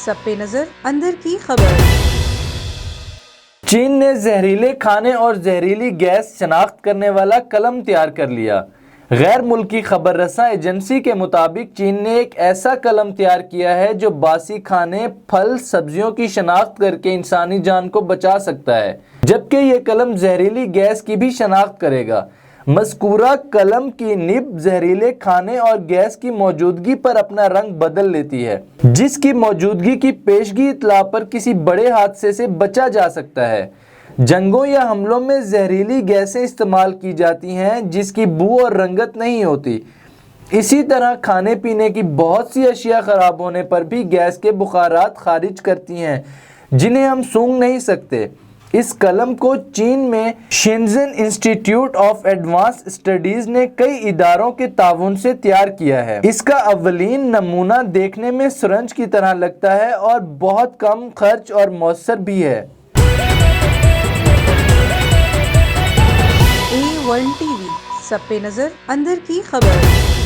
سب پہ نظر اندر کی خبر۔ چین نے زہریلے کھانے اور زہریلی گیس شناخت کرنے والا قلم تیار کر لیا۔ غیر ملکی خبر رساں ایجنسی کے مطابق چین نے ایک ایسا قلم تیار کیا ہے جو باسی کھانے، پھل، سبزیوں کی شناخت کر کے انسانی جان کو بچا سکتا ہے، جبکہ یہ قلم زہریلی گیس کی بھی شناخت کرے گا۔ مذکورہ قلم کی نب زہریلے کھانے اور گیس کی موجودگی پر اپنا رنگ بدل لیتی ہے، جس کی موجودگی کی پیشگی اطلاع پر کسی بڑے حادثے سے بچا جا سکتا ہے۔ جنگوں یا حملوں میں زہریلی گیسیں استعمال کی جاتی ہیں جس کی بو اور رنگت نہیں ہوتی۔ اسی طرح کھانے پینے کی بہت سی اشیاء خراب ہونے پر بھی گیس کے بخارات خارج کرتی ہیں جنہیں ہم سونگھ نہیں سکتے۔ اس قلم کو چین میں شینزن انسٹی ٹیوٹ آف ایڈوانس اسٹڈیز نے کئی اداروں کے تعاون سے تیار کیا ہے۔ اس کا اولین نمونہ دیکھنے میں سرنج کی طرح لگتا ہے اور بہت کم خرچ اور مؤثر بھی ہے۔ A1 TV، سب پہ نظر اندر کی خبر۔